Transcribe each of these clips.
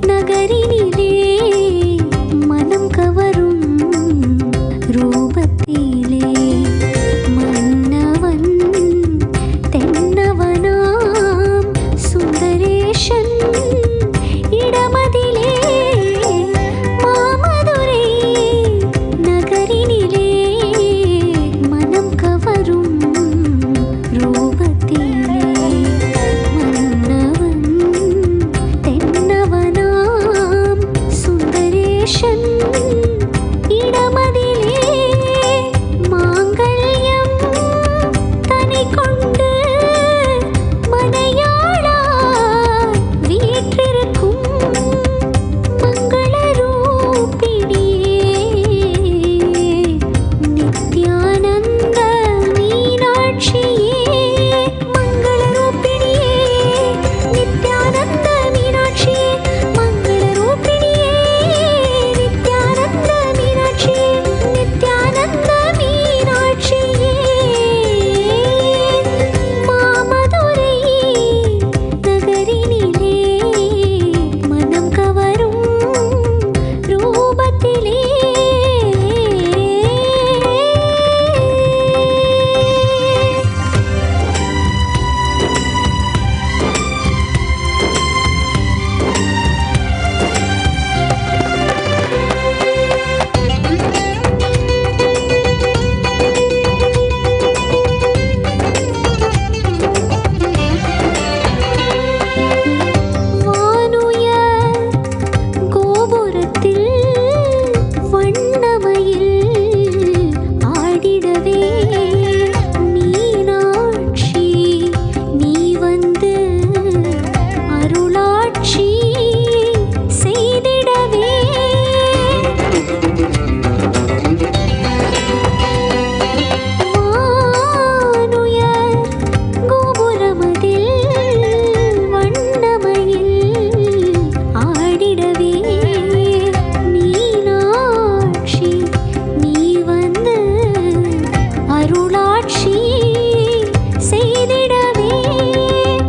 நகரினிலே மனம் கவரும் ரூபத்திலே மன்னவன் தென்னவனாம் சுந்தரேஷன் இடமதிலே மாமதுரை நகரினிலே மனம் கவரும் ரூபத்திலே மன்னவன் தென்னவனாம் சுந்தரேஷன் இடமதிலே மாங்கல்யம் தனி கொண்டு மனையாளாய் வீற்றிருக்கும் மங்களரூபிணியே நித்யானந்த மீனாட்சியே மங்களரூபிணியே நித்யானந்த மீனாட்சியே மங்களரூபிணியே நித்யானந்த மீனாட்சியே நித்யானந்த மீனாட்சியே மாமதுரை நகரினிலே மனம் கவரும் ரூபத்திலே வானுயர் கோபுரத்தில் வண்ணமயில் ஆடிடவே மீனாட்சி நீ வந்து அருளாட்சி செய்திடவே வானுயர் கோபுரமதில் வண்ணமயில் ஆடிடவே மீனாட்சி நீ வந்து அருளாட்சி செய்திடவே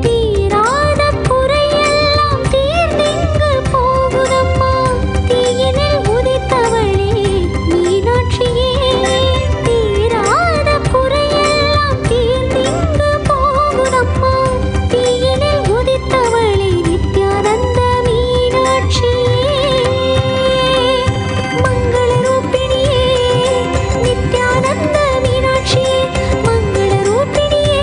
தீராத குறையெல்லாம் தீர்ந்திங்கு போகுதம்மா தீயினில் உதித்தவளே மீனாட்சியே தீராத குறையெல்லாம் தீர்ந்திங்கு போகுதம்மா தீயினில் உதித்தவளே நித்யானந்த மீனாட்சியே மங்களரூபிணியே நித்யானந்த மீனாட்சியே மங்களரூபிணியே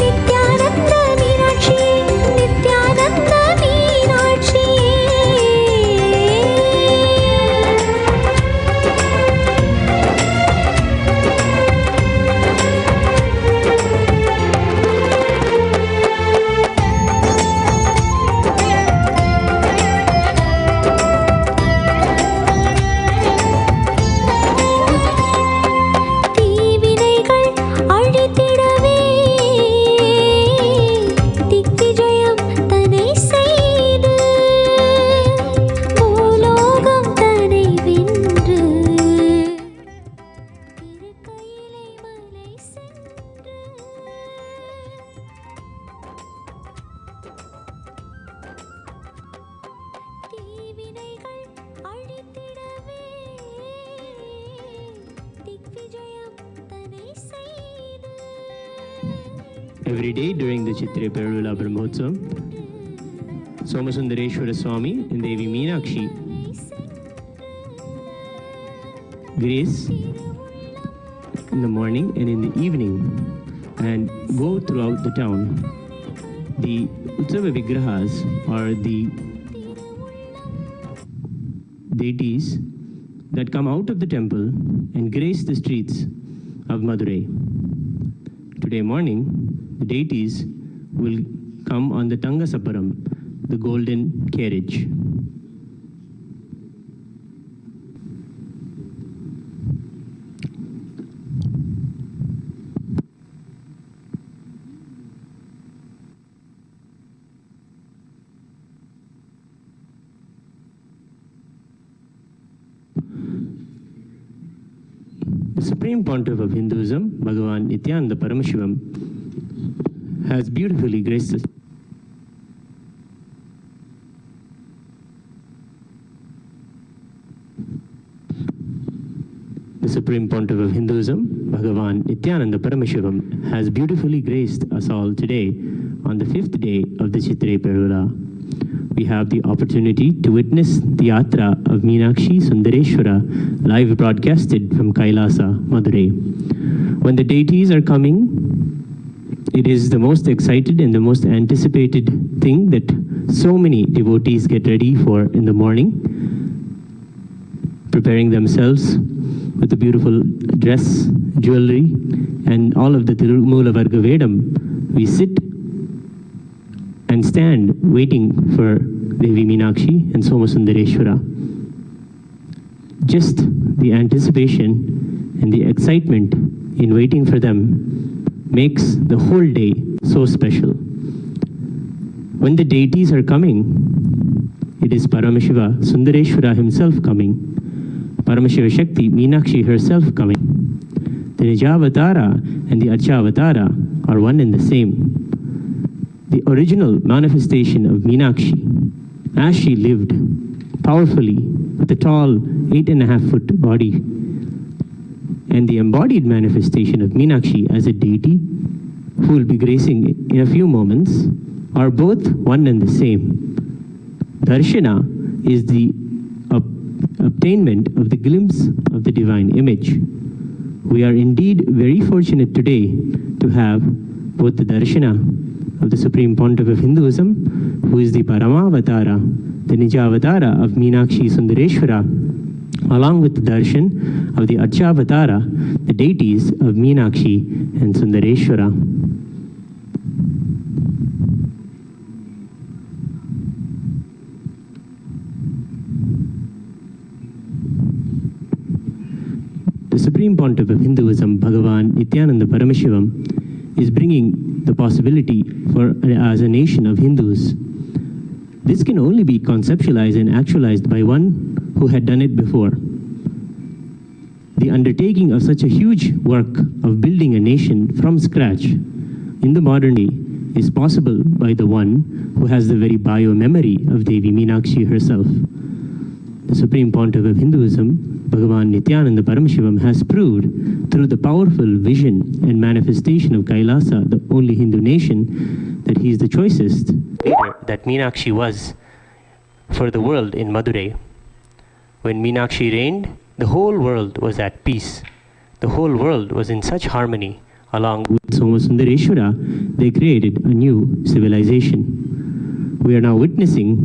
நித்யானந்த மீனாட்சியே நித்யானந்த மீனாட்சியே தீவினைகள் அழித்திடவே திக்விஜயம் தனை செய்து பூலோகம் தனை வென்று திருக்கையிலை மலை சென்று தீவினைகள் அழித்திடவே திக்விஜயம் தனை செய்து Every day during the Chithirai Peruvizha Brahmotsavam, Sundareshwara Swami and Devi Meenakshi grace in the morning and in the evening and go throughout the town. The Utsava Vigrahas are the deities that come out of the temple and grace the streets of Madurai. Today morning, the deities will come on the Tangasaparam, the golden carriage. The Supreme Pontiff of Hinduism, Bhagavan Nithyananda Paramashivam, has beautifully graced us. The Supreme Pontiff of Hinduism, Bhagavan Nithyananda Paramashivam, has beautifully graced us all today on the 5th day of the Chithirai Peruvizha. We have the opportunity to witness the yatra of Meenakshi Sundareshwara live broadcasted from Kailasa, Madurai. When the deities are coming, it is the most excited and the most anticipated thing that so many devotees get ready for in the morning, preparing themselves with a beautiful dress, jewelry, and all of the Tirumula Varga Vedam. We sit and stand waiting for Devi Meenakshi and Soma Sundareshwara. Just the anticipation and the excitement in waiting for them makes the whole day so special. When the deities are coming, it is Paramashiva Sundareshwara himself coming, Paramashiva Shakti Meenakshi herself coming. The Nijavatara and the Archavatara are one and the same. The original manifestation of Meenakshi, as she lived powerfully with a tall 8.5-foot body, and the embodied manifestation of Meenakshi as a deity, who will be gracing in a few moments, are both one and the same. Darshana is the obtainment of the glimpse of the divine image. We are indeed very fortunate today to have both the Darshana of the Supreme Pontiff of Hinduism, who is the Paramavatara, the Nijavatara of Meenakshi Sundareshwara, along with the Darshan of the Archavatara, the deities of Meenakshi and Sundareshwara. The Supreme Pontiff of Hinduism, Bhagavan Nithyananda Paramashivam, is bringing the possibility for as a nation of Hindus. This can only be conceptualized and actualized by one who had done it before. The undertaking of such a huge work of building a nation from scratch in the modern day is possible by the one who has the very bio-memory of Devi Meenakshi herself. The Supreme Pontiff of Hinduism, Bhagavan Nithyananda Paramashivam, has proved through the powerful vision and manifestation of Kailasa, the only Hindu nation, that he is the choicest leader that Meenakshi was for the world in Madurai. When Meenakshi reigned, the whole world was at peace. The whole world was in such harmony. Along with Soma Sundareshwara, they created a new civilization. We are now witnessing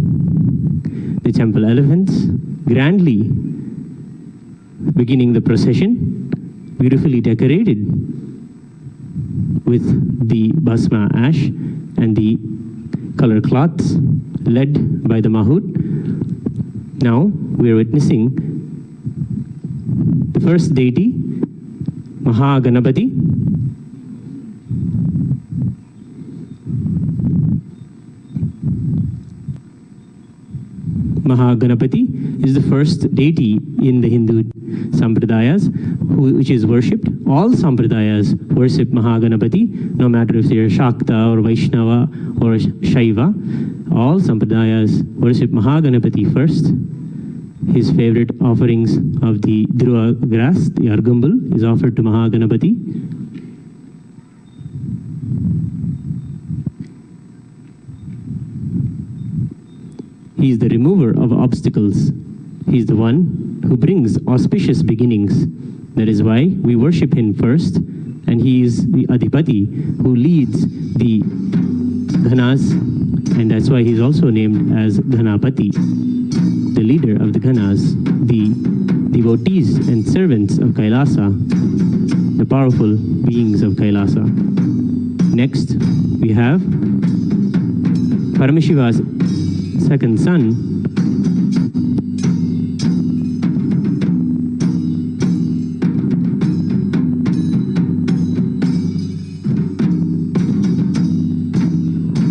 the temple elephants grandly beginning the procession, beautifully decorated with the Bhasma ash and the color cloths led by the Mahut. Now we are witnessing the first deity, Mahaganapati. Mahaganapati is the first deity in the Hindu Sampradayas, which is worshipped. All Sampradayas worship Mahaganapati, no matter if they are Shakta or Vaishnava or Shaiva. All Sampradayas worship Mahaganapati first. His favorite offerings of the Dhruva grass, the Argumbal, is offered to Mahaganapati. He is the remover of obstacles. He is the one who brings auspicious beginnings. That is why we worship him first, and he is the Adhipati who leads the Ghanas, and that's why he is also named as Ghanapati, the leader of the Ghanas, the devotees and servants of Kailasa, the powerful beings of Kailasa. Next, we have Paramashiva's second son,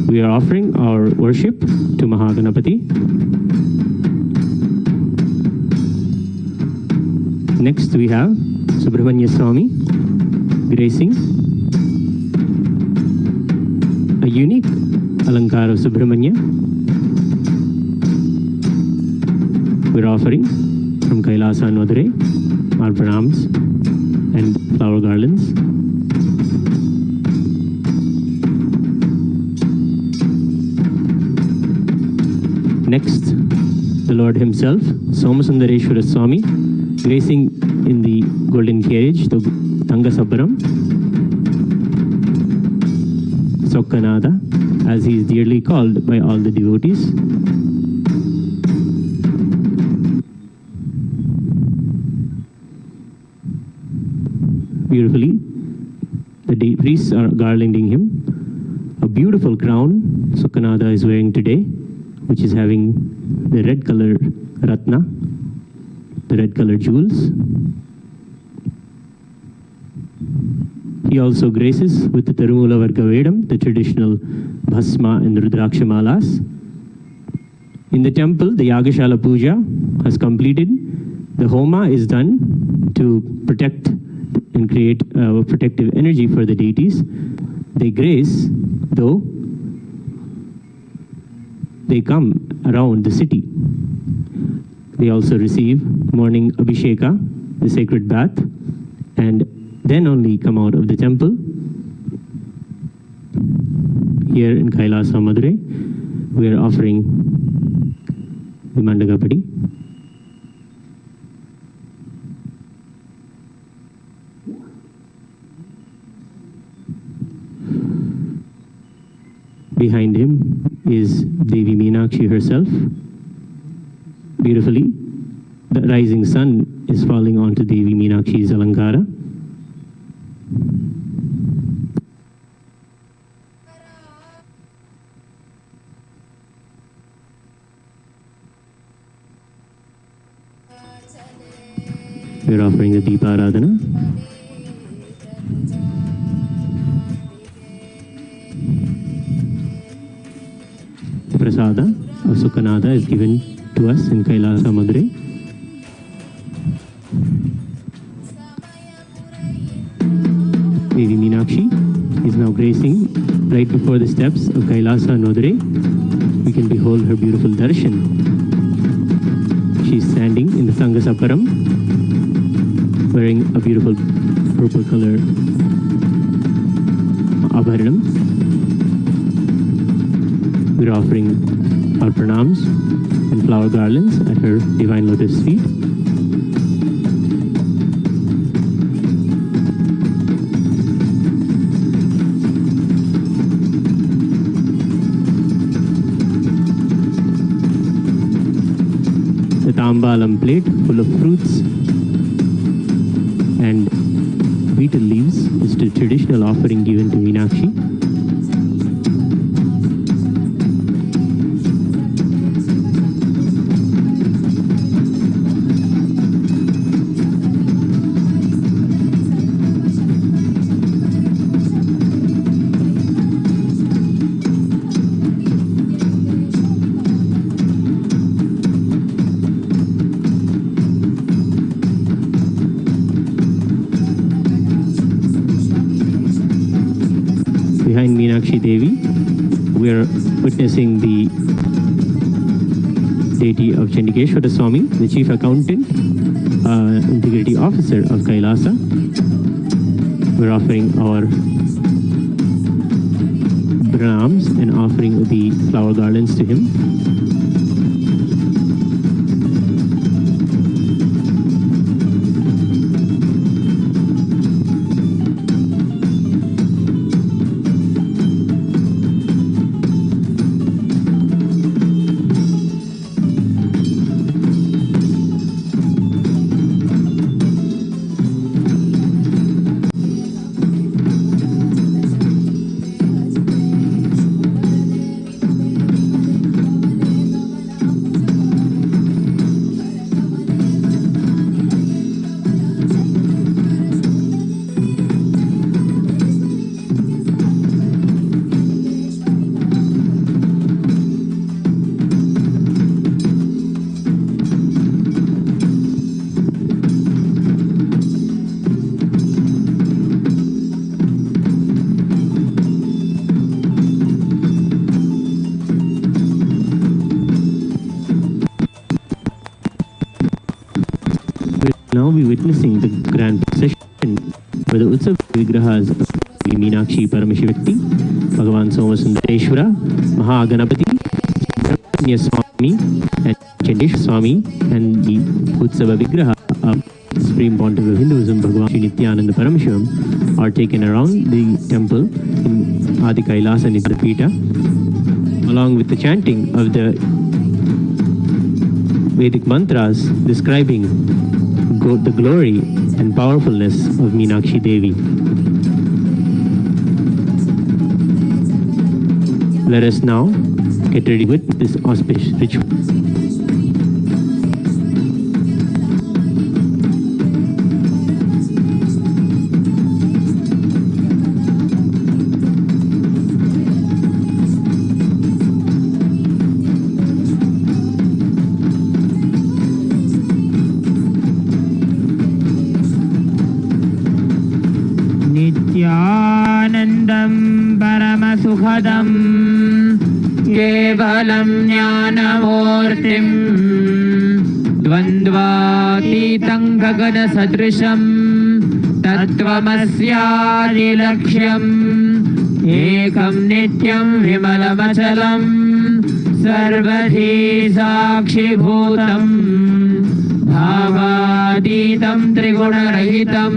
we are offering our worship to Mahaganapati. Next we have Subramanya Swami gracing a unique Alankar of Subramanya. We're offering from Kailasa and Madurai our pranams and flower garlands. Next, the Lord himself, Sundareshwara Swami, gracing in the golden carriage, the Tangasabaram, Sokkanada, as he is dearly called by all the devotees. Beautifully, the priests are garlanding him. A beautiful crown Sokkanada is wearing today, which is having the red color ratna, the red color jewels. He also graces with the Tarumula Varga Vedam, the traditional Bhasma and Rudraksha Malas. In the temple, the Yagashala Puja has completed. The Homa is done to protect and create protective energy for the deities. They grace, though, they come around the city. They also receive morning Abhisheka, the sacred bath, and then only come out of the temple. Here in Kailasa, Madurai, we are offering the Mandagapadi. Behind him is Devi Meenakshi herself. Beautifully, the rising sun is falling onto Devi Meenakshi's Alankara. We are offering the Deepa Aradhana. The Prasada of Sukhanada is given to us in Kailasa, Madurai. Devi Meenakshi is now gracing right before the steps of Kailasa and Madurai. We can behold her beautiful Darshan. She is standing in the Sangasaparam, wearing a beautiful purple color abharanam. We are offering our pranams and flower garlands at her divine lotus feet. The tambalam plate full of fruits and betel leaves is the traditional offering given to Meenakshi. Behind Meenakshi Devi, we are witnessing the deity of Chandikeshwara Swami, the chief accountant, integrity officer of Kailasa. We are offering our pranams and offering the flower garlands to him. now be witnessing the grand procession where the Utsav Vigrahas of Meenakshi Paramashivam, Bhagavan Soma Sundareshwara, Mahaganapati, Swami and Chandesh Swami, and the Utsava Vigraha of Supreme Pontiff of Hinduism, Bhagavan Sri Nithyananda Paramashivam, are taken around the temple in Adi Kailasa Nithapita, along with the chanting of the Vedic mantras describing the glory and powerfulness of Meenakshi Devi. Let us now get ready with this auspicious ritual. Nithyanandam Paramasukhadam Kevalam Jnanamurtim Dvandvatitam Gagana Sadrisham Tattvamasyadilakhyam Ekam Nityam Vimalamachalam Sarvadhi Sakshibhutam Bhavaditam Trigunarahitam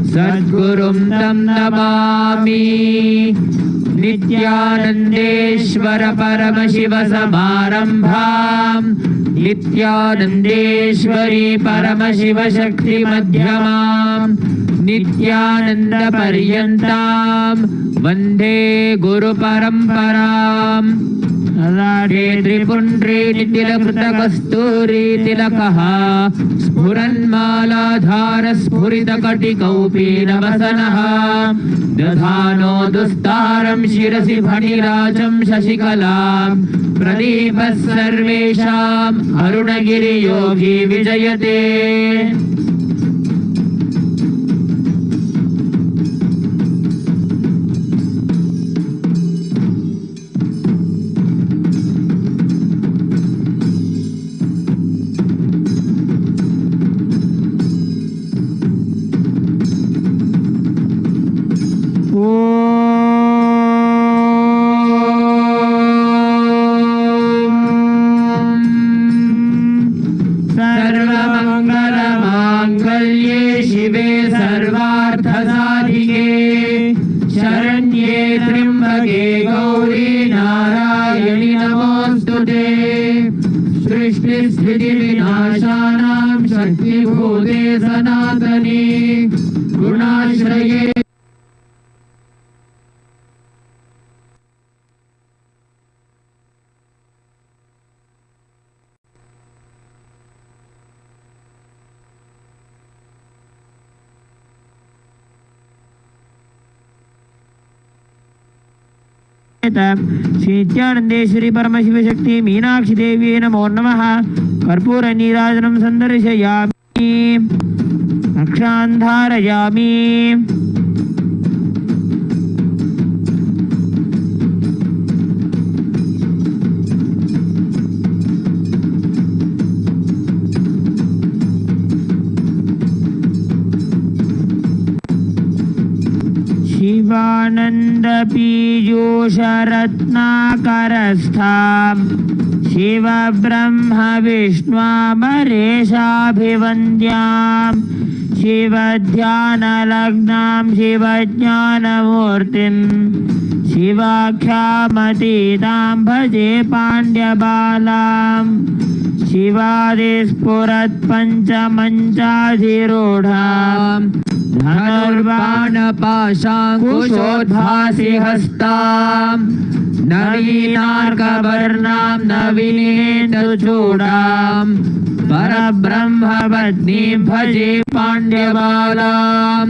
Sadgurum Tam Namami Nithyanandeshwara Paramashiva Samarambham Nithyanandeshwari Paramashiva Shakti Madhyamam Nithyananda Paryantam Vande Guru Paramparam Radhe Tripundri Nitila Kasturi Tilakaha Spuranmala Dhara Spurita Katikaupi Navasanaha Dadhano Dustaram Shirasi Bhanirajam Shashikalam Pradeepas Sarvesham Arunagiri Yogi Vijayate Nithyanandeshwari Paramashiva Shakti Meenakshi Devi Namo Namaha Karpura Nirajanam Sandareshayami Akshandharayami Shivananda Piyusha Ratnakarastham Shiva Brahma Vishnu Maresha Bhivandyam Shiva Dhyana Lagnam Shiva Jnana Murtim Shiva Khyamatitam Bhaje Pandya Balam Shiva Dispurat Pancha Manchadhirodham Dhanurvana Pashankushodbhasi Hastam Navinarkavarnam Navinetu Chodam Parabrahma Patnim Bhaje Pandyabalam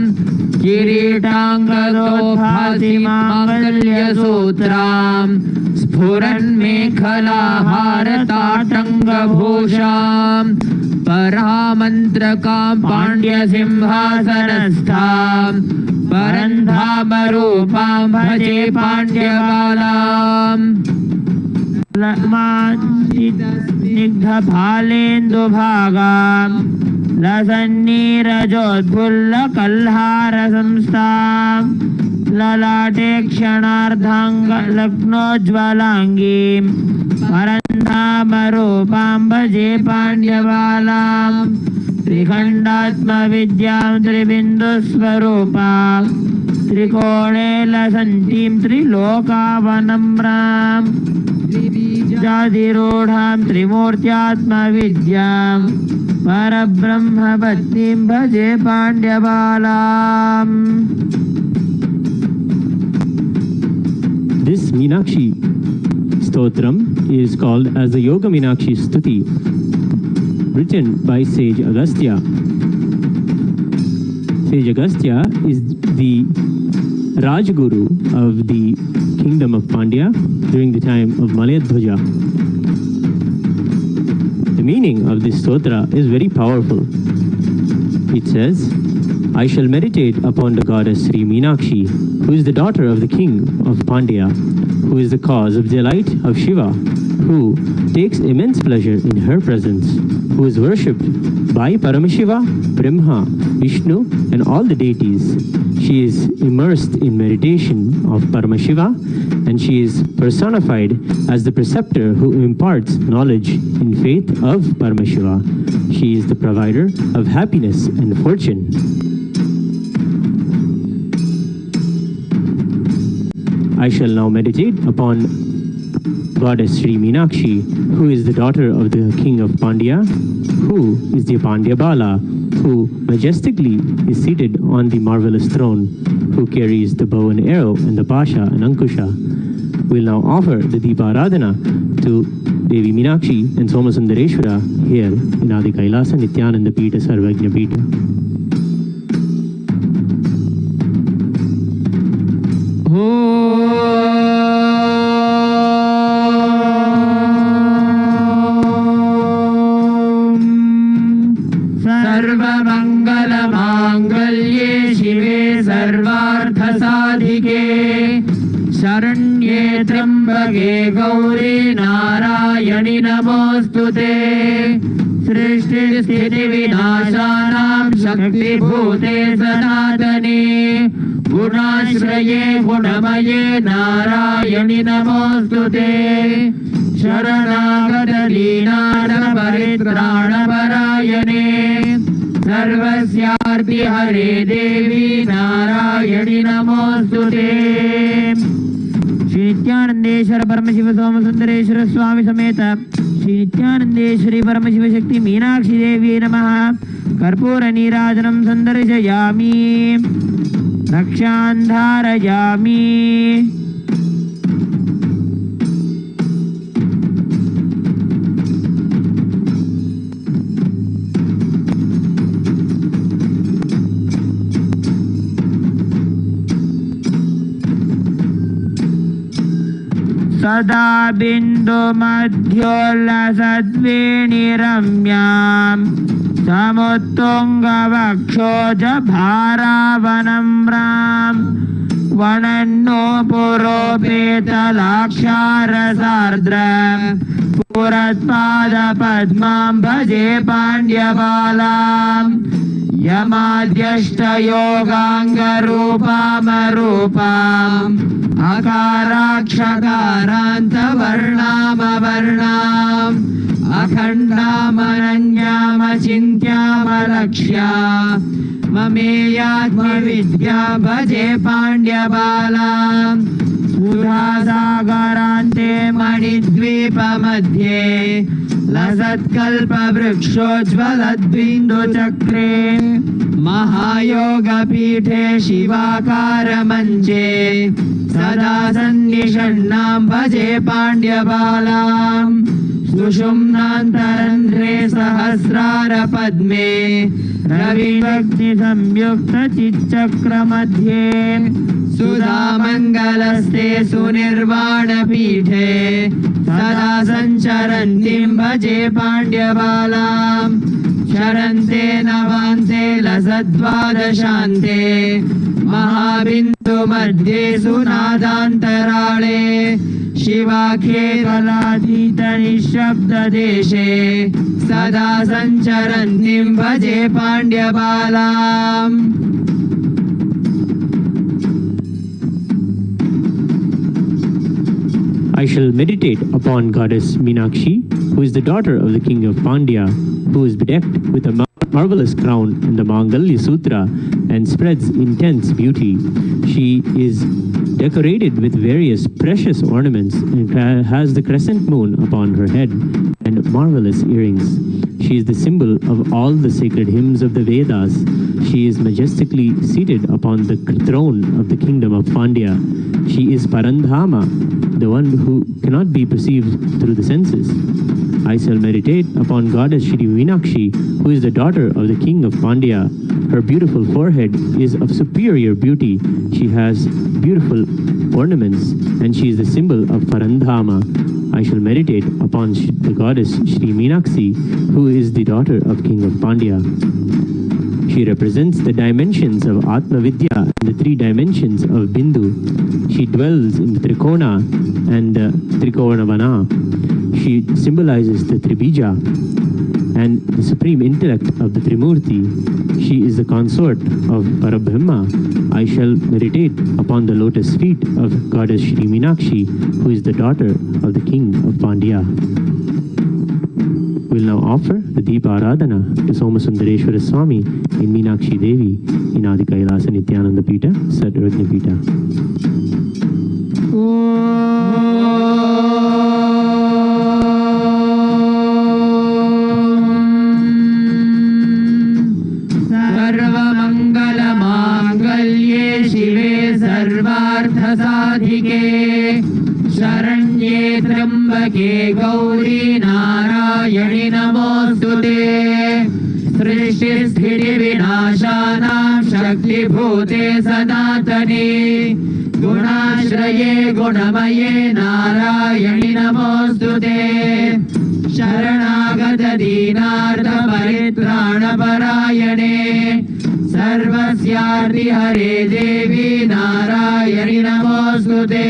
Kiritangadobhasi Mangalya Sutram Sphuran Mekhala Haratatanga Bhusham Paramantrakam Pandya Simhasanastham Parandhamarupam Bhaje Pandyabalam Lakma Snigdha Bhalendu Bhagam लसन्नीरजोद्फुल्लकल्हारसंस्थां ललाटे क्षणार्धाङ्गलग्नोज्ज्वलाङ्गीं परन्धामरूपां भजे पाण्ड्यबालां त्रिखण्डात्मविद्यां त्रिबिन्दुस्वरूपां त्रिकोणे लसन्तीं त्रिलोकावनम्रां त्रिबीजाधिरूढां त्रिमूर्त्यात्मविद्यां परब्रह्मपत्नीं भजे पाण्ड्यबालाम्. This Meenakshi Stotram is called as the Yoga Meenakshi Stuti, written by Sage Agastya. Sage Agastya is the Rajguru of the kingdom of Pandya during the time of Malayadhwaja. The meaning of this stotra is very powerful. It says, I shall meditate upon the goddess Sri Meenakshi, who is the daughter of the king of Pandya, who is the cause of delight of Shiva, who takes immense pleasure in her presence, who is worshipped by Paramashiva, Brahma, Vishnu and all the deities. She is immersed in meditation of Paramashiva, and she is personified as the preceptor who imparts knowledge in faith of Paramashiva. She is the provider of happiness and fortune. I shall now meditate upon Goddess Sri Meenakshi, who is the daughter of the king of Pandya, who is the Pandya Bala, who majestically is seated on the marvelous throne, who carries the bow and arrow and the pasha and ankusha. We'll now offer the Deeparadhana to Devi Meenakshi and Soma Sundareshwara here in Adi Kailasa Nithyananda Pita Sarvajna Pita. सर्वमङ्गलमाङ्गल्ये शिवे सर्वार्थसाधिके शरण्ये त्र्यम्बके गौरी नारायणि नमोऽस्तुते. सृष्टिस्थितिविनाशानां शक्तिभूते सनातने गुणाश्रये गुणमये नारायणि नमोऽस्तुते. शरणागतदीनार्तपरित्राणपरायणे सर्वस्यार्ति हरे देवी नारायणि नमोऽस्तुते. श्री नित्यानंदेश्वर परमशिव सोम सुंदरेश्वर स्वामी समेत श्री नित्यानंदेश्वरी परमशिव शक्ति मीनाक्षी देवी नमः. कर्पूर नीराजनं संदर्शयामि रक्षां धारयामि. सदा बिंदु मध्योल्लसद्वेणीरम्यां समुत्तुङ्गवक्षोजभारावनम्रां वनन्नो पुरोपेतलाक्षारसार्द्रं पुरत्पादपद्मां भजे पाण्ड्यबालां. यमाद्यष्टयोगाङ्गरूपामरूपाम् अकाराक्षकारान्तवर्णामवर्णाम् अखण्डामनन्यामचिन्त्यामलक्ष्या ममेयात्मविद्या भजे पाण्ड्यबालाम्. सुधासागरान्ते मणिद्वीपमध्ये लसत्कल्पवृक्षोज्ज्वलद्बिन्दुचक्रे महायोगपीठे शिवाकारमञ्चे सदा सन्निषण्णां भजे पाण्ड्यबालाम्. सुषुम्नान्तरन्ध्रे सहस्रारपद्मे रविभक्तिसंयुक्तचिच्चक्रमध्ये सुधामङ्गलस्ते सुनिर्वाणपीठे सदा सञ्चरन्तीं भजे पाण्ड्यबालाम्. शरन्ते नवान्ते लसद्वादशान्ते महाबिन्दु मध्ये सुनादान्तराळे शिवाख्ये कलातीत निःशब्ददेशे सदा सञ्चरन्तीं भजे पाण्ड्यबालाम् I shall meditate upon goddess Meenakshi, who is the daughter of the king of Pandya, who is bedecked with a marvelous crown in the Mangalya Sutra and spreads intense beauty. She is decorated with various precious ornaments and has the crescent moon upon her head and marvelous earrings. She is the symbol of all the sacred hymns of the Vedas. She is majestically seated upon the throne of the kingdom of Pandya. She is Parandhama, the one who cannot be perceived through the senses. I shall meditate upon goddess Shri Meenakshi, who is the daughter of the king of Pandya. Her beautiful forehead is of superior beauty. She has beautiful ornaments and she is the symbol of Parandhama. I shall meditate upon the goddess Shri Meenakshi, who is the daughter of king of Pandya. She represents the dimensions of Atma Vidya and the three dimensions of Bindu. She dwells in the Trikona and the Trikonavana. She symbolizes the Tribija and the supreme intellect of the Trimurti. She is the consort of Parabrahma. I shall meditate upon the lotus feet of goddess Shri Meenakshi, who is the daughter of the king of Pandya. We will now offer the Deepa Aradhana to Sundareshwara Swami in Meenakshi Devi in Adi Kailasa Nithyananda Pita, Satrajna Pita. सर्वमङ्गलमाङ्गल्ये शिवे सर्वार्थसाधिके शरण्ये त्र्यम्बके गौरी नारायणि नमोऽस्तुते सृष्टिस्थितिविनाशानां शक्तिभूते सनातने गुणाश्रये गुणमये नारायणि नमोऽस्तुते शरणागत दीनार्थ-परित्राणपरायणे सर्वस्यार्ति हरे देवी नारायणि नमोऽस्तुते।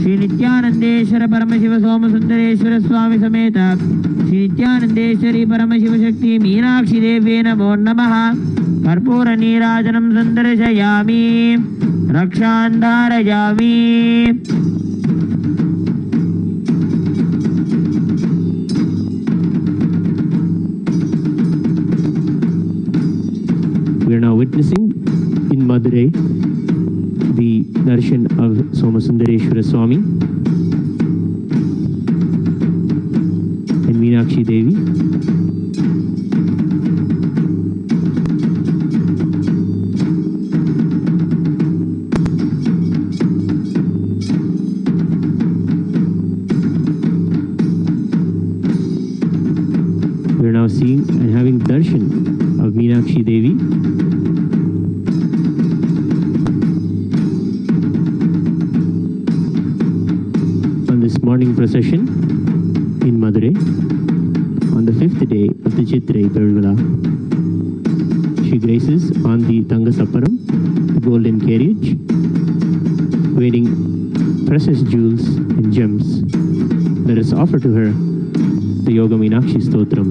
श्री नित्यानंदेश्वर परमशिव सोम सुंदरेश्वर स्वामी समेत श्री नित्यानंदेश्वरी परमशिव शक्ति मीनाक्षी देव्ये नमो नमः। कर्पूर नीराजनं संदर्शयामि रक्षां धारयामि। We are now witnessing in Madurai the darshan of Sundareshwara Swami and Meenakshi Devi. We are now seeing and having darshan of Meenakshi Devi. This morning procession in Madurai on the 5th day of the Chithirai Peruvizha. She graces on the Tangasapparam, the golden carriage, wearing precious jewels and gems. Let us offer to her the Yoga Meenakshi Stotram.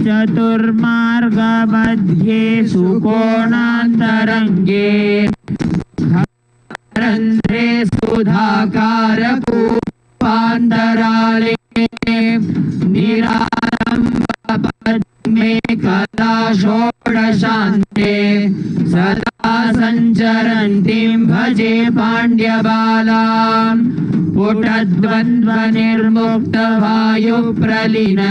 चतुर्मार्ग मध्ये सुकोणान्तरङ्गे रन्ध्रे सुधाकार कूपान्तराले निरारम्भ पद्मे कला षोडशान्ते सदा सञ्चरन्तीं भजे पाण्ड्यबालाम् पुटद्वन्द्वनिर्मुक्तवायुप्रलीन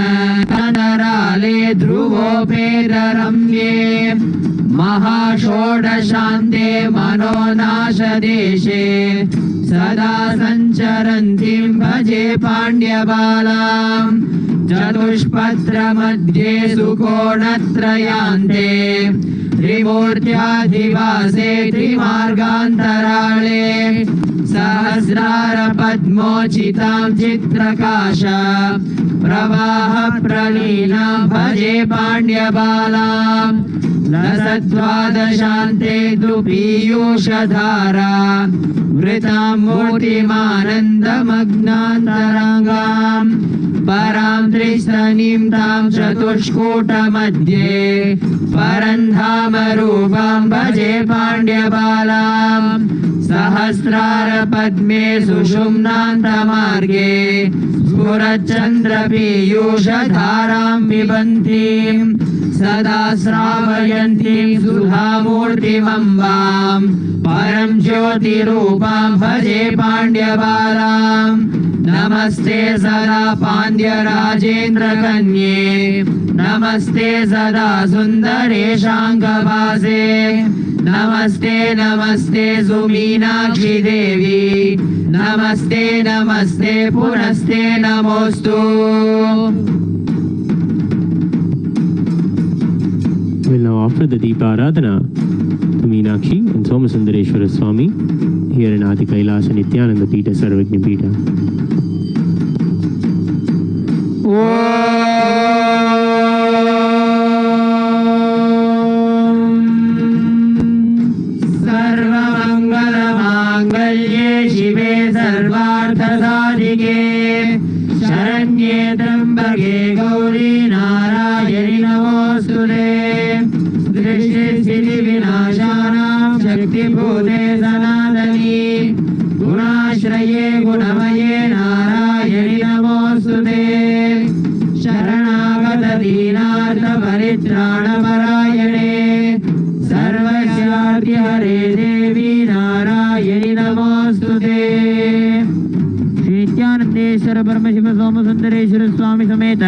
नराले ध्रुवोपेतरम्ये महाषोडशान्ते मनोनाशदेशे सदा सञ्चरन्तीं भजे पाण्ड्यबालाम् चतुष्पत्रमध्ये सुकोणत्रयान्ते त्रिमूर्त्याधिवासे त्रिमार्गान्तराळे सहस्रार पद्मोचितां चित्रकाश प्रवाह प्रलीना भजे पाण्ड्यबालां लसद्वादशान्ते तु पीयूषधारा वृतां मूर्तिमानन्दमग्नान्तरङ्गां परां त्रिस्तनीं तां चतुष्कूटमध्ये परन्धामरूपां भजे पाण्ड्यबालां सहस्रार पद्मे सुषुम्नान्तमार्गे स्फुरच्चन्द्रपीयूषधारां पिबन्तीं सदा श्रावयन्तीं सुधामूर्तिमम्बां परं ज्योतिरूपां भजे पाण्ड्यबालां नमस्ते सदा पाण्ड्यराजेन्द्रकन्ये नमस्ते सदा सुन्दरेशाङ्गवासे नमस्ते नमस्ते सुमीनाक्षि देवी नमस्ते नमस्ते पुनस्ते नमोस्तु. We'll now offer the Deepa Aradhana to Meenakshi and Sundareshwara Swami here in Adi Kailasa Nithyananda Pita Sarvagna Pita. सर्वमङ्गलमाङ्गल्ये शिवे सर्वार्थसाधिके शरण्ये त्र्यम्बके गौरी नारायणि नमोऽस्तुते सृष्टिस्थितिविनाशानां शक्तिभूते सनातनी गुणाश्रये गुणमये नारायणि नमोऽस्तुते शरणागत दीनार्थ परित्राणपरायणे सर्वस्यार्ति हरे देवी नारायणि नमोऽस्तुते. श्री नित्यानंदेश्वर परमशिव सोम सुंदरेश्वर स्वामी समेत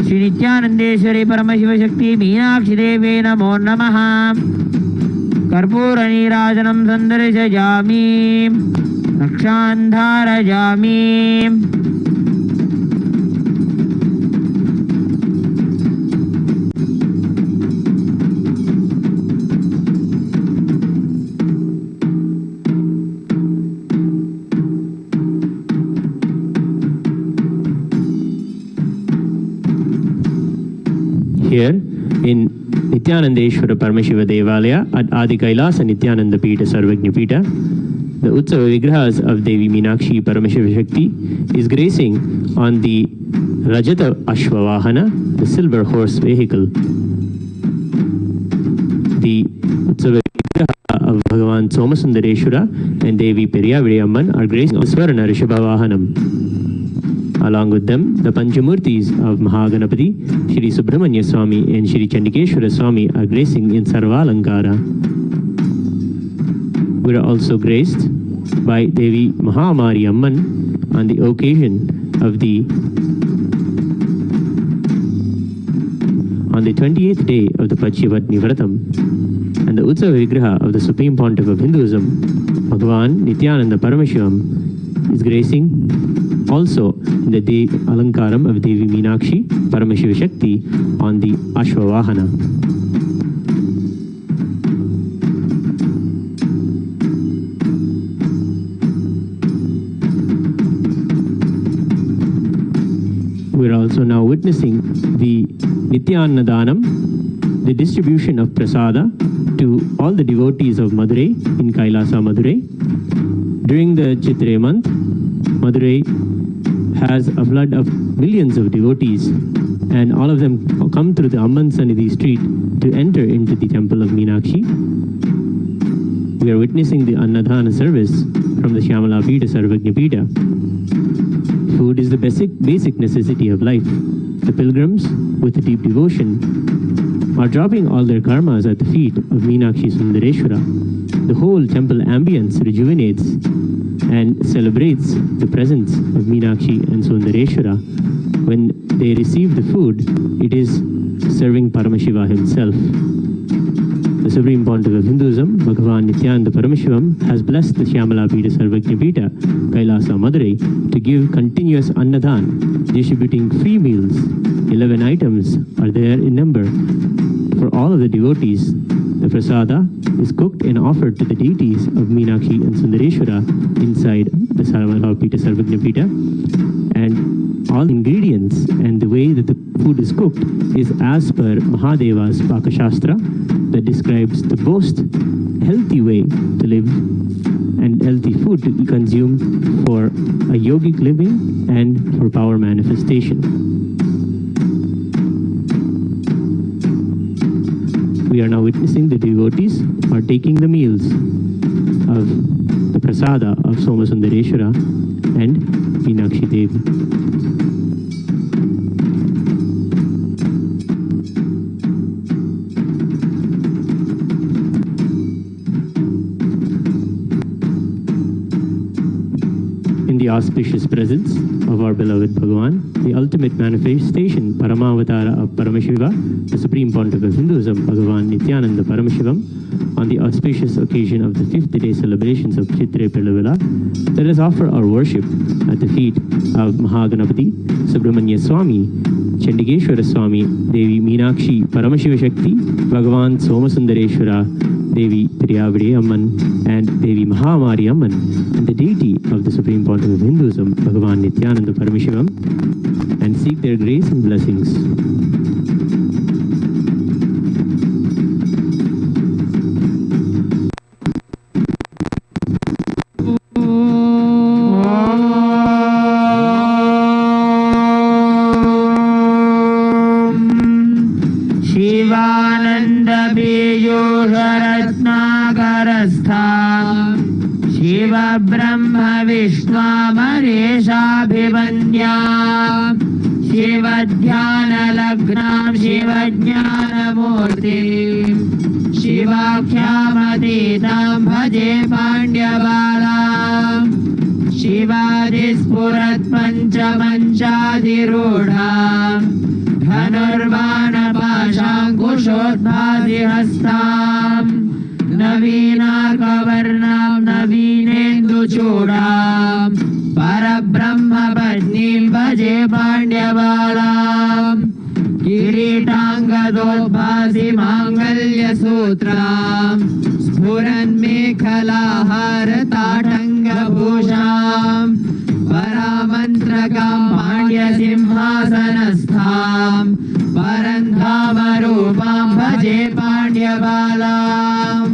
श्री नित्यानंदेश्वरी परमशिव शक्ति मीनाक्षी देवी नमो नमः. कर्पूर नीराजनं संदर्शयामि रक्षान्धारयामि. Here in Nithyanandeshwara Paramashiva Devalaya at Adi Kailasa Nithyananda Pita Sarvagna Pita, the Utsava Vigrahas of Devi Meenakshi Paramashiva Shakti is gracing on the Rajata Ashwavahana, the silver horse vehicle. The Utsava Vigraha of Bhagavan Somasundareshwara and Devi Periyavidi are gracing on the Swarna Rishabhavahanam. Along with them, the Panchamurtis of Mahaganapati, Shri Subramanya Swami and Shri Chandikeshwara Swami are gracing in Sarvalankara. We are also graced by Devi Mahamari Amman on the occasion of on the 28th day of the Pachyavatni Vratam, and the Utsava Vigraha of the Supreme Pontiff of Hinduism, Bhagavan Nithyananda Paramashivam, is gracing also in the Alankaram of Devi Meenakshi Paramashiva Shakti on the Ashwavahana. We are also now witnessing the Nithyannadanam, the distribution of prasada to all the devotees of Madurai in Kailasa, Madurai. During the Chithirai month, Madurai has a flood of millions of devotees, and all of them come through the Amman Sannidhi street to enter into the temple of Meenakshi. We are witnessing the Annadhana service from the Shyamala Pita Sarvagna Pita. Food is the basic necessity of life. The pilgrims, with deep devotion, are dropping all their karmas at the feet of Meenakshi Sundareshwara. The whole temple ambience rejuvenates and celebrates the presence of Meenakshi and Sundareshwara. When they receive the food, it is serving Paramashiva himself. The Supreme Pontiff of Hinduism, Bhagavan Nithyananda Paramashivam, has blessed the Shyamala Pita Sarvagna Pita, Kailasa Madurai, to give continuous Annadhan, distributing free meals. 11 items are there in number for all of the devotees. The prasada is cooked and offered to the deities of Meenakshi and Sundareshwara inside the Sarvapita Sarvajñapita. And all ingredients and the way that the food is cooked is as per Mahadeva's Pakashastra that describes the most healthy way to live and healthy food to consume for a yogic living and for power manifestation. We are now witnessing the devotees are taking the meals of the prasada of Somasundareshwara and Meenakshi Devi. In the auspicious presence of our beloved Bhagavan, the ultimate manifestation, Paramavatara of Paramashiva, the Supreme Pontiff of Hinduism, Bhagavan Nithyananda Paramashivam, on the auspicious occasion of the 5th day celebrations of Chithirai Peruvizha, let us offer our worship at the feet of Mahaganapati, Subramanya Swami, Chandigeshwara Swami, Devi Meenakshi Paramashiva Shakti, Bhagavan Somasundareshwara, Devi Triyavadi Amman, and Devi Mahamari Amman, and the deity of the Supreme Pontiff of Hinduism, Bhagavan Nithyananda Paramashivam, and seek their grace and blessings. शिवब्रह्मविश्वामरेशाभिवन्द्या शिवध्यानलग्नां शिवज्ञानमूर्तिं शिवाख्यामतीतां भजे पाण्ड्यबालां शिवादिस्फुरत्पञ्चमञ्चाधिरूढां धनुर्बाणपाशाङ्कुशोद्भासिहस्तां नवीनाकवर्णां नवीनेन्दुचूडां परब्रह्मपत्नीं भजे पाण्ड्यबालां किरीटाङ्गदोद्भासि माङ्गल्यसूत्रां स्फुरन्मेखलाहारताटङ्गभूषां परामन्त्रकां पाण्ड्यसिंहासनस्थां परन्धामरूपां भजे पाण्ड्यबालाम्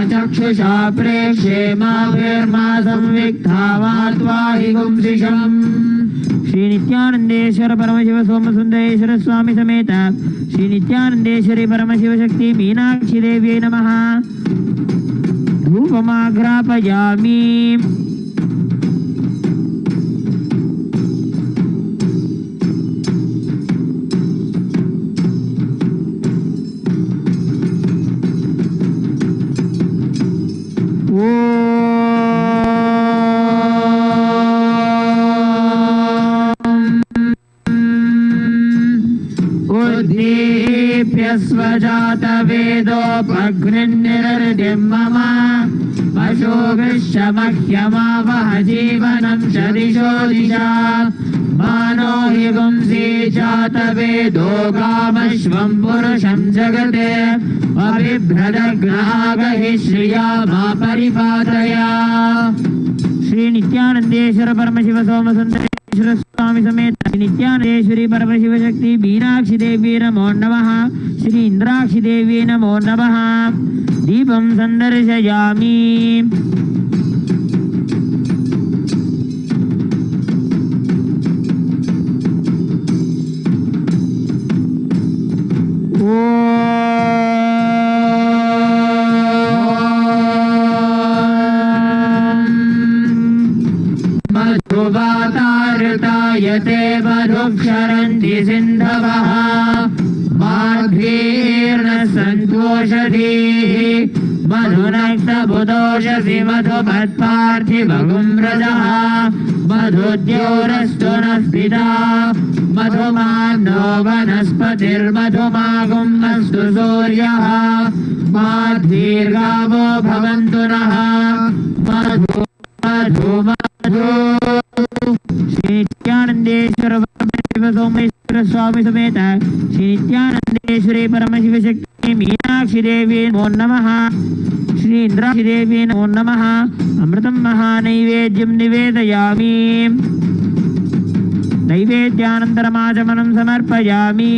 चक्षुषा प्रेक्षे माभिर्मा संविक्तावात्वाहि गुंसिषम् श्री नित्यानंदेश्वर परमशिव सोमसुंदरेश्वर स्वामी समेत श्री नित्यानंदेश्वरी परमशिव शक्ति मीनाक्षी देव्यै नमः। धूपमाघ्रापयामि। स्वजातवेदोपघ्निर्निर्दिं मम पशुभिश्चमह्यमावह जीवनं च दिशो दिशा मानो हि गुंसि जातवेदो कामश्वं पुरुषं जगते अभिभ्रदग्नागहि श्रिया मा परिपातया। श्री नित्यानंदेश्वर परमशिव सोमसुंदरेश्वर स्वामी समेत नित्यानंदेश्वरी परमशिव शक्ति मीनाक्षी देवी नमो नमः। श्री इंद्राक्षी देवी नमो नमः। दीपं संदर्शयामि। सिन्धवः माध्वीर्न सन्तोषधीः मधुनक्तबुधोषसि मधुमत्पार्थिवगुम्रजः मधुद्योरस्तु नः पिता मधुमानो वनस्पतिर्मधुमागुम् अस्तु सूर्यः माध्वीर्गावो भवन्तु नः मधु मधु मधु श्री नित्यानंदेश्वर सोमेश्वर स्वामी समेत श्री नित्यानंदेश्वरी परमशिव शक्ति मीनाक्षी देवी नमो नमः श्री इंद्राक्षी देवी नमो नमः अमृतं महानैवेद्यं निवेदयामि नैवेद्यानन्तरमाचमनं समर्पयामि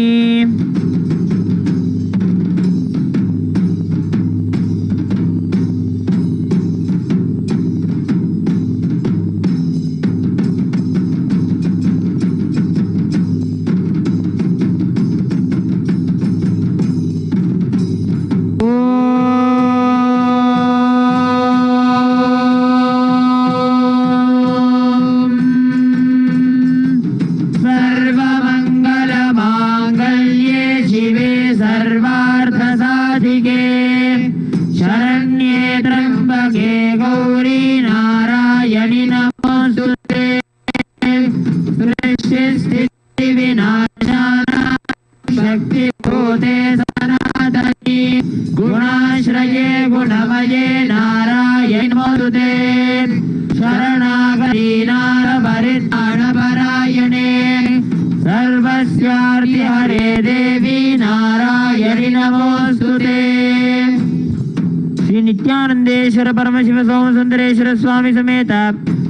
नित्यानंदेश्वर परमशिव सोम सुंदरेश्वर स्वामी समेत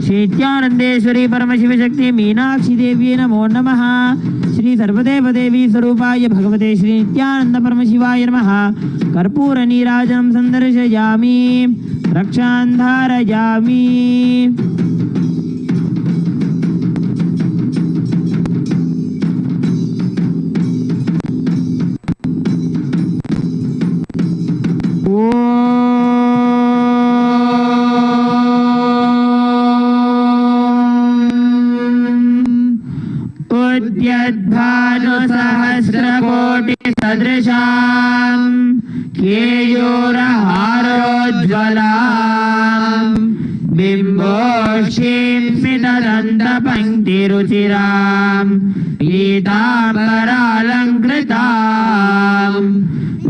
श्री नित्यानंदेश्वरी परमशिव शक्ति मीनाक्षी देवी नमो नमः श्री सर्वदेव देवी स्वरूपाय भगवते श्री नित्यानंद परमशिवाय नमः कर्पूर नीराजनं संदर्शयामि रक्षां धारयामि सहस्रकोटिसदृशां केयूरहारोज्ज्वलां बिम्बोक्षीं स्मितदन्तपङ्क्तिरुचिरां पीताम्बरालङ्कृतां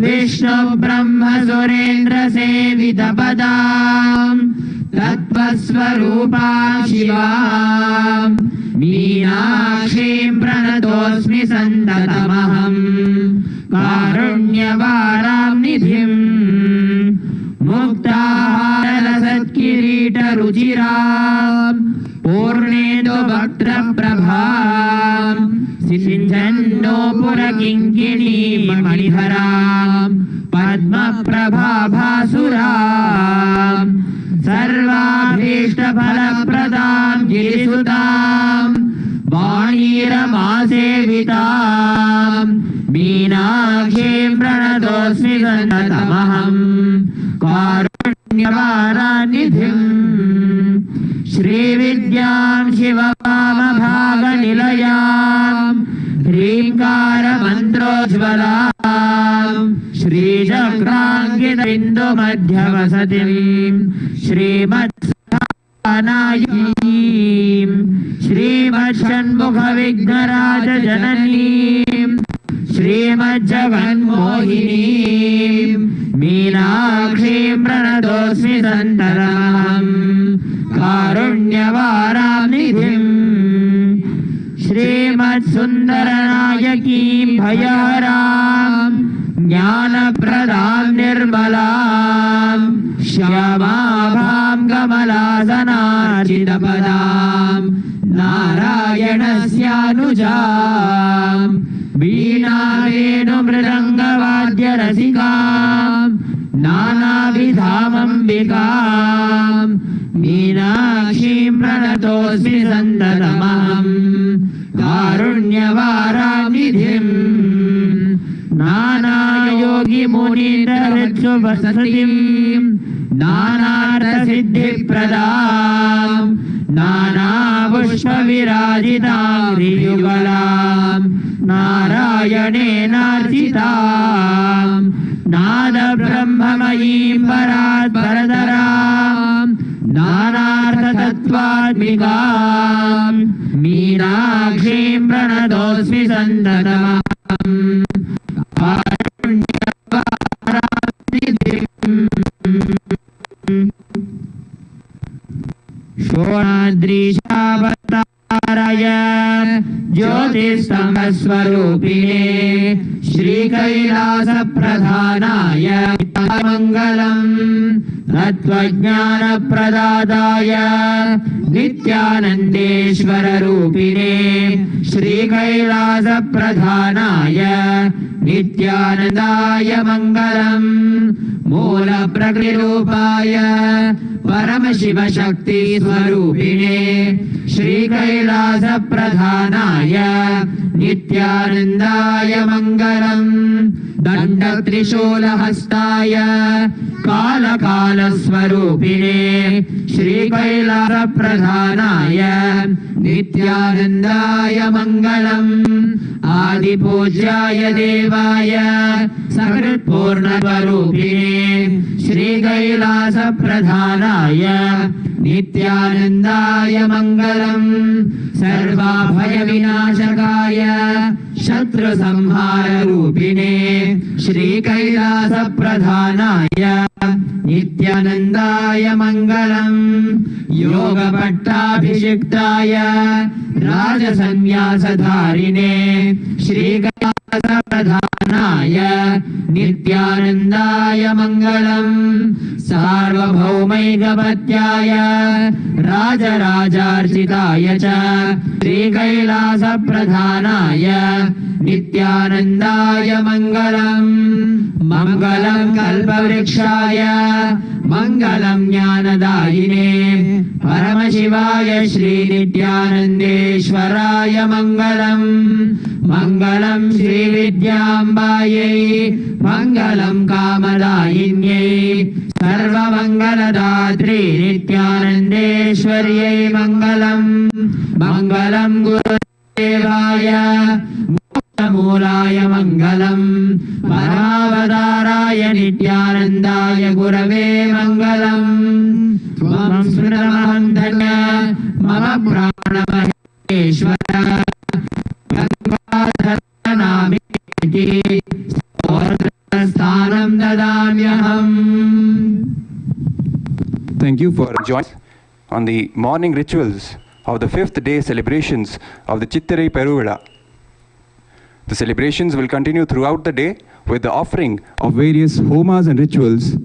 विष्णुब्रह्मसुरेन्द्रसेवितपदां तत्त्वस्वरूपां शिवां मीनाक्षीं प्रणतोऽस्मि सन्ततमहम् कारुण्यवारां निधिं मुक्ताहारलसत्किरीटरुचिरां पूर्णेन्दुवक्त्रप्रभां सिञ्चन्नोपुरकिङ्किणीं मणिधरां पद्मप्रभाभासुरां सर्वाभीष्टफलप्रदां गिरिसुतां वाणीरमासेवितां मीनाक्षीं प्रणतोऽस्मि सन्ततमहम् कारुण्यवारानिधिं श्रीविद्यां शिववामभागनिलयां ह्रीङ्कारमन्त्रोज्ज्वलां श्रीचक्राङ्कितबिन्दुमध्यवसतिं श्रीमत्सानायकीं श्रीमच्छण्मुखविघ्नराजजननीं श्रीमज्जगन्मोहिनीं मीनाक्षीं प्रणतोऽस्मि सन्ततमहम् कारुण्यवारानिधिं श्रीमत्सुन्दरनायकीं भयहरां ज्ञानप्रदां निर्मलां श्यामाभां कमलासनार्चितपदां नारायणस्यानुजां वीणावेणुमृदङ्गवाद्यरसिकां नानाविधामम्बिकां मीनाक्षीं प्रणतोऽस्मि सन्ततमहम् कारुण्यवारानिधिं नानायोगिमुनीन्द्रहृत्सुवसतिं नानार्थसिद्धिप्रदां नानापुष्पविराजितां ह्रियुगलां नारायणेनार्चितां नादब्रह्ममयीं परात् परतरां नानार्थतत्त्वात्मिकां मीनाक्षीं प्रणतोऽस्मि सन्ततमहम् शोणाद्रीशावताराय ज्योतिस्तमस्वरूपिणे श्रीकैलासप्रधानाय मङ्गलम् तत्त्वज्ञानप्रदाताय नित्यानन्देश्वररूपिणे श्रीकैलासप्रधानाय नित्यानन्दाय मङ्गलम् मूलप्रकृतिरूपाय परमशिवशक्तिस्वरूपिणे श्रीकैलासप्रधानाय नित्यानन्दाय मङ्गलम् दण्डत्रिशूलहस्ताय कालकालस्वरूपिणे श्रीकैलासप्रधानाय नित्यानन्दाय मङ्गलम् आदिपूज्याय देवाय सकृत्पूर्णस्वरूपिणे श्रीकैलासप्रधानाय नित्यानन्दाय मङ्गलम् सर्वाभयविनाशकाय शत्रुसंहाररूपिणे श्रीकैलासप्रधानाय नित्यानन्दाय मङ्गलम् योगपट्टाभिषिक्ताय राजसन्न्यासधारिणे श्रीकैलासप्रधानाय नित्यानन्दाय मङ्गलम् सार्वभौमैकपत्याय राजराजार्चिताय च श्रीकैलासप्रधानाय नित्यानन्दाय मङ्गलम् मङ्गलम् कल्पवृक्षाय मङ्गलम् ज्ञानदायिने परमशिवाय श्रीनित्यानन्देश्वराय मङ्गलम् मङ्गलम् श्रीविद्याम्बायै मङ्गलम् कामदायिन्यै सर्वमङ्गलदात्री नित्यानन्देश्वर्यै मङ्गलम् मङ्गलम् गुरुदेवाय मूलाय मङ्गलम् परमावताराय नित्यानन्दाय गुरवे मङ्गलम् त्वं स्मृतमहं धन्य मम प्राणमहेश्वर गङ्गाधरनामेति स्तोत्रस्थानं ददाम्यहम्. Thank you for joining on the morning rituals of the 5th day celebrations of the Chithirai Peruvizha. The celebrations will continue throughout the day with the offering of various homas and rituals,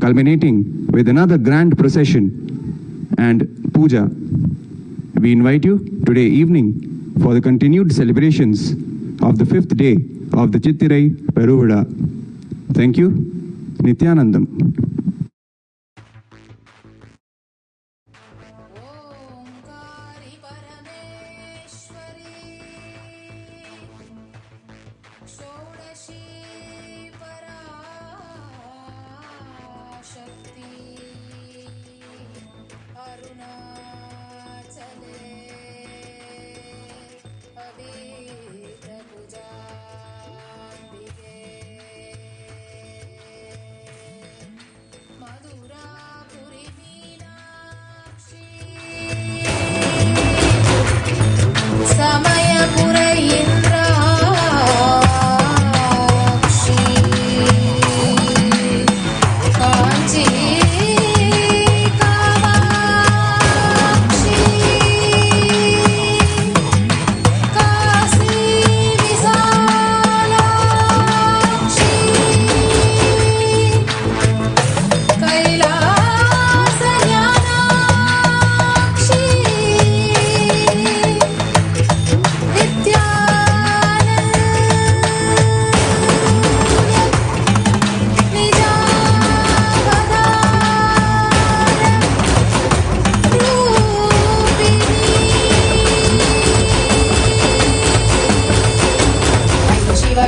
culminating with another grand procession and puja. We invite you today evening for the continued celebrations of the 5th day of the Chithirai Peruvizha. Thank you. Nithyanandam.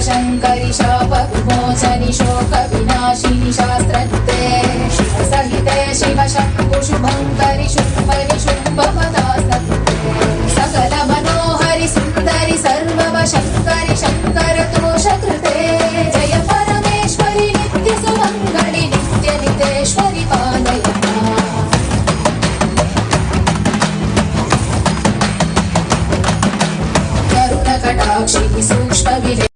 शङ्करि शापविमोचनि शोकविनाशिनि शास्त्रत्वे शिवसहिते शिवशम्भुशुभङ्करि शुम्भरि शुम्भपदास्तत्वे सकलमनोहरि Sundari सर्ववशङ्करि सूक्ष्मविले